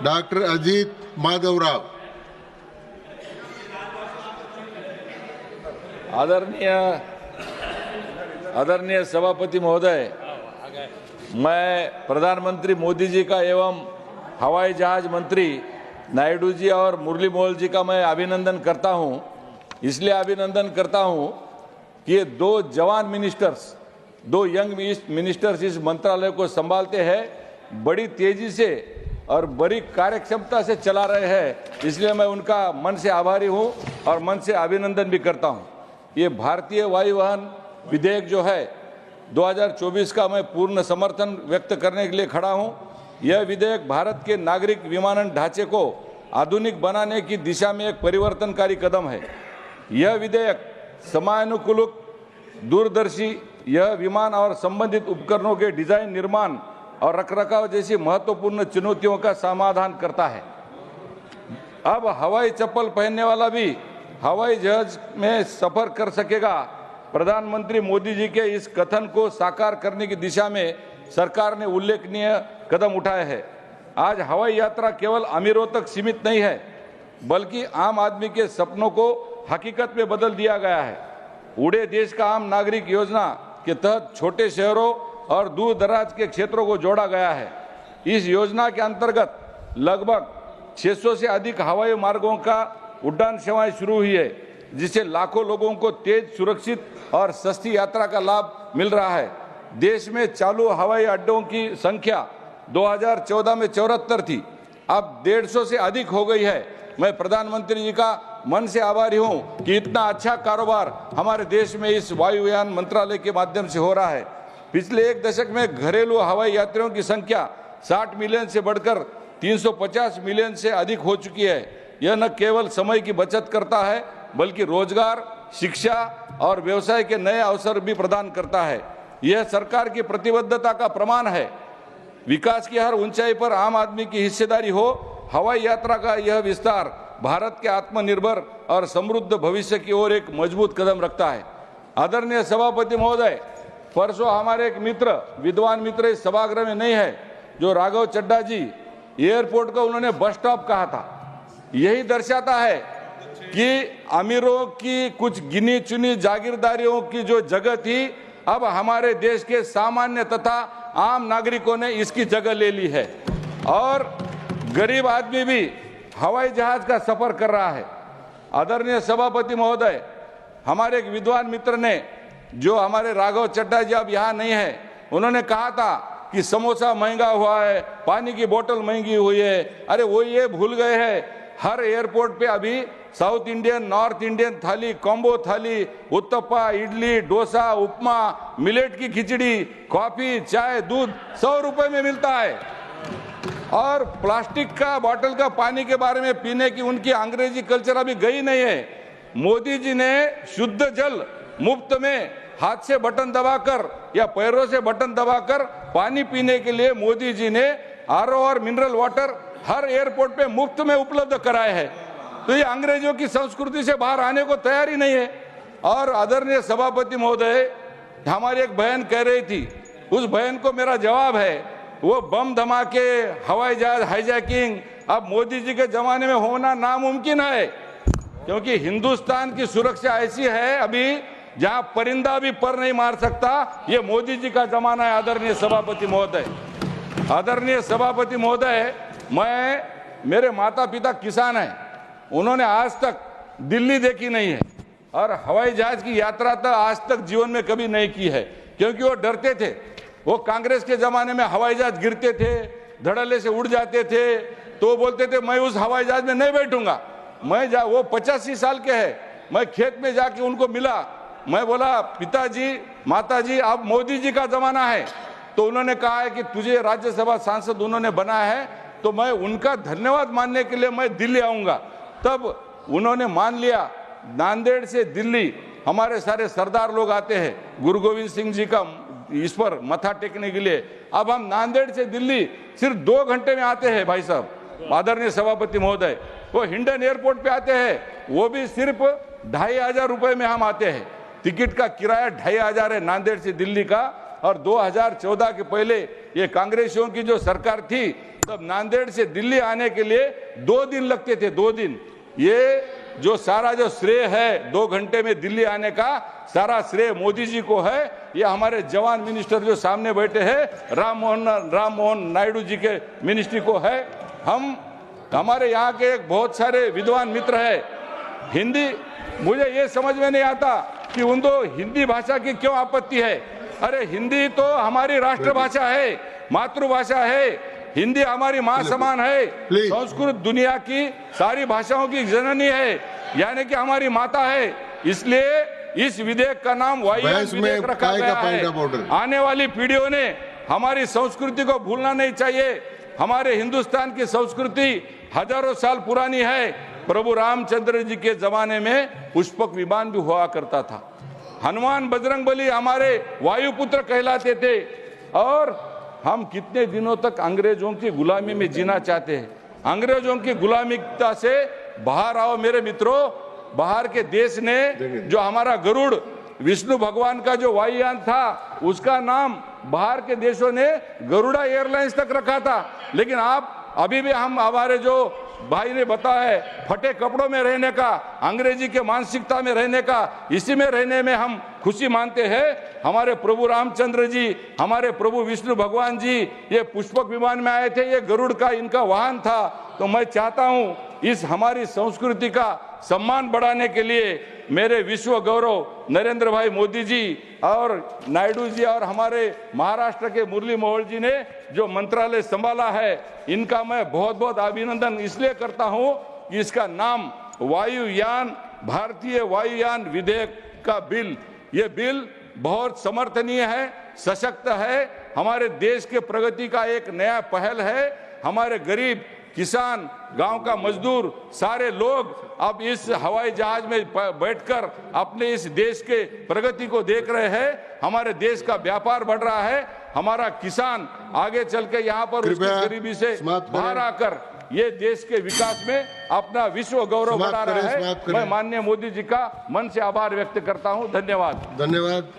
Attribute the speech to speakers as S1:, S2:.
S1: Doctor Ajit Madhavrao.
S2: आदरणीय सभापति महोदय, मैं प्रधानमंत्री मोदी जी का एवं हवाई जहाज मंत्री नायडू जी और मुरली मनोहर जी का मैं अभिनंदन करता हूं। इसलिए अभिनंदन करता हूं कि ये दो जवान मिनिस्टर्स, दो यंग मिनिस्टर्स इस मंत्रालय को संभालते हैं, बड़ी तेजी से और बड़ी कार्यक्षमता से चला रहे हैं। इसलिए मैं उनका मन से आभारी हूं और मन से अभिनंदन भी करता हूं। ये भारतीय वायुयान विधेयक जो है 2024 का मैं पूर्ण समर्थन व्यक्त करने के लिए खड़ा हूं। यह विधेयक भारत के नागरिक विमानन ढांचे को आधुनिक बनाने की दिशा में एक परिवर्तनकारी कदम है। यह विधेयक समयानुकूल, दूरदर्शी यह विमान और संबंधित उपकरणों के डिजाइन, निर्माण और रखरखाव जैसी महत्वपूर्ण चुनौतियों का समाधान करता है। अब हवाई चप्पल पहनने वाला भी हवाई जहाज में सफर कर सकेगा। प्रधानमंत्री मोदी जी के इस कथन को साकार करने की दिशा में सरकार ने उल्लेखनीय कदम उठाए हैं। आज हवाई यात्रा केवल अमीरों तक सीमित नहीं है, बल्कि आम आदमी के सपनों को हकीकत में बदल दिया गया है। उड़े देश का आम नागरिक योजना के तहत छोटे शहरों और दूर दराज के क्षेत्रों को जोड़ा गया है। इस योजना के अंतर्गत लगभग 600 से अधिक हवाई मार्गों का उड़ान सेवाएं शुरू हुई है, जिससे लाखों लोगों को तेज, सुरक्षित और सस्ती यात्रा का लाभ मिल रहा है। देश में चालू हवाई अड्डों की संख्या 2014 में 74 थी, अब 150 से अधिक हो गई है। मैं प्रधानमंत्री जी का मन से आभारी हूं कि इतना अच्छा कारोबार हमारे देश में इस वायुयान मंत्रालय के माध्यम से हो रहा है। पिछले एक दशक में घरेलू हवाई यात्रियों की संख्या 60 मिलियन से बढ़कर 350 मिलियन से अधिक हो चुकी है। यह न केवल समय की बचत करता है, बल्कि रोजगार, शिक्षा और व्यवसाय के नए अवसर भी प्रदान करता है। यह सरकार की प्रतिबद्धता का प्रमाण है। विकास की हर ऊंचाई पर आम आदमी की हिस्सेदारी हो। हवाई यात्रा का यह विस्तार भारत के आत्मनिर्भर और समृद्ध भविष्य की ओर एक मजबूत कदम रखता है। आदरणीय सभापति महोदय, परसों हमारे एक मित्र, विद्वान मित्र इस सभागृह में नहीं है, जो राघव चड्ढा जी, एयरपोर्ट को उन्होंने बस स्टॉप कहा था। यही दर्शाता है कि अमीरों की कुछ गिनी चुनी जागीरदारियों की जो जगह थी, अब हमारे देश के सामान्य तथा आम नागरिकों ने इसकी जगह ले ली है और गरीब आदमी भी हवाई जहाज का सफर कर रहा है। आदरणीय सभापति महोदय, हमारे एक विद्वान मित्र ने, जो हमारे राघव चड्ढा जी अब यहाँ नहीं है, उन्होंने कहा था कि समोसा महंगा हुआ है, पानी की बोतल महंगी हुई है। अरे वो ये भूल गए हैं, हर एयरपोर्ट पे अभी साउथ इंडियन, नॉर्थ इंडियन थाली, कॉम्बो थाली, उत्तपा, इडली, डोसा, उपमा, मिलेट की खिचड़ी, कॉफी, चाय, दूध 100 रुपए में मिलता है। और प्लास्टिक का बोतल का पानी के बारे में पीने की उनकी अंग्रेजी कल्चर अभी गई नहीं है। मोदी जी ने शुद्ध जल मुफ्त में हाथ से बटन दबाकर या पैरों से बटन दबाकर पानी पीने के लिए मोदी जी ने आरओ और मिनरल वाटर हर एयरपोर्ट पे मुफ्त में उपलब्ध कराए हैं। तो ये अंग्रेजों की संस्कृति से बाहर आने को तैयार ही नहीं है। और आदरणीय सभापति महोदय, हमारी एक बहन कह रही थी, उस बहन को मेरा जवाब है, वो बम धमाके, हवाई जहाज हाईजैकिंग अब मोदी जी के जमाने में होना नामुमकिन है, क्योंकि हिंदुस्तान की सुरक्षा ऐसी है अभी जहां परिंदा भी पर नहीं मार सकता। ये मोदी जी का जमाना है। आदरणीय सभापति महोदय, आदरणीय सभापति महोदय, मेरे माता पिता किसान हैं, उन्होंने आज तक दिल्ली देखी नहीं है और हवाई जहाज की यात्रा तो आज तक जीवन में कभी नहीं की है, क्योंकि वो डरते थे। वो कांग्रेस के जमाने में हवाई जहाज गिरते थे, धड़ल्ले से उड़ जाते थे, तो बोलते थे मैं उस हवाई जहाज में नहीं बैठूंगा। वो 85 साल के हैं। मैं खेत में जाके उनको मिला, मैं बोला पिताजी, माताजी, अब मोदी जी का जमाना है। तो उन्होंने कहा है कि तुझे राज्यसभा सांसद उन्होंने बनाया है, तो मैं उनका धन्यवाद मानने के लिए मैं दिल्ली आऊंगा। तब उन्होंने मान लिया। नांदेड़ से दिल्ली हमारे सारे सरदार लोग आते हैं गुरु गोविंद सिंह जी का इस पर मथा टेकने के लिए। अब हम नांदेड़ से दिल्ली सिर्फ 2 घंटे में आते हैं भाई साहब। आदरणीय सभापति महोदय, वो हिंडन एयरपोर्ट पे आते हैं, वो भी सिर्फ 2500 रुपए में हम आते हैं। टिकट का किराया 2500 है नांदेड़ से दिल्ली का। और 2014 के पहले ये कांग्रेसियों की जो सरकार थी, तब नांदेड़ से दिल्ली आने के लिए 2 दिन लगते थे, 2 दिन। ये जो सारा जो श्रेय है 2 घंटे में दिल्ली आने का, सारा श्रेय मोदी जी को है। ये हमारे जवान मिनिस्टर जो सामने बैठे हैं राम मोहन नायडू जी के मिनिस्ट्री को है। हमारे यहाँ के एक बहुत सारे विद्वान मित्र है। हिंदी मुझे ये समझ में नहीं आता कि उन दो हिंदी भाषा की क्यों आपत्ति है। अरे हिंदी तो हमारी राष्ट्रभाषा है, मातृभाषा है। हिंदी हमारी माँ समान है। संस्कृत दुनिया की सारी भाषाओं की जननी है, यानी कि हमारी माता है। इसलिए इस विधेयक का नाम वायुयान विधेयक रखा गया है। आने वाली पीढ़ियों ने हमारी संस्कृति को भूलना नहीं चाहिए। हमारे हिंदुस्तान की संस्कृति हजारों साल पुरानी है। प्रभु रामचंद्र जी के जमाने में पुष्पक विमान भी हुआ करता था। हनुमान बजरंगबली हमारे वायुपुत्र कहलाते थे। और हम कितने दिनों तक अंग्रेजों की गुलामी में जीना चाहते हैं। अंग्रेजों की गुलामीता से बाहर आओ मेरे मित्रों। बाहर के देश ने जो हमारा गरुड़ विष्णु भगवान का जो वायुयान था, उसका नाम बाहर के देशों ने गरुड़ा एयरलाइंस तक रखा था। लेकिन आप अभी भी हमारे जो भाई ने बताया है, फटे कपड़ों में रहने का, अंग्रेजी के मानसिकता में रहने का, इसी में रहने में हम खुशी मानते हैं। हमारे प्रभु रामचंद्र जी, हमारे प्रभु विष्णु भगवान जी ये पुष्पक विमान में आए थे, ये गरुड़ का इनका वाहन था। तो मैं चाहता हूं इस हमारी संस्कृति का सम्मान बढ़ाने के लिए मेरे विश्व गौरव नरेंद्र भाई मोदी जी और नायडू जी और हमारे महाराष्ट्र के मुरली मनोहर जी ने जो मंत्रालय संभाला है, इनका मैं बहुत बहुत अभिनंदन इसलिए करता हूं कि इसका नाम वायुयान, भारतीय वायुयान विधेयक का बिल, ये बिल बहुत समर्थनीय है, सशक्त है, हमारे देश के प्रगति का एक नया पहल है। हमारे गरीब किसान, गांव का मजदूर, सारे लोग अब इस हवाई जहाज में बैठकर अपने इस देश के प्रगति को देख रहे हैं। हमारे देश का व्यापार बढ़ रहा है। हमारा किसान आगे चल के यहाँ पर उसकी गरीबी से बाहर आकर ये देश के विकास में अपना विश्व गौरव बढ़ा रहा है। मैं माननीय मोदी जी का मन से आभार व्यक्त करता हूँ। धन्यवाद।
S1: धन्यवाद।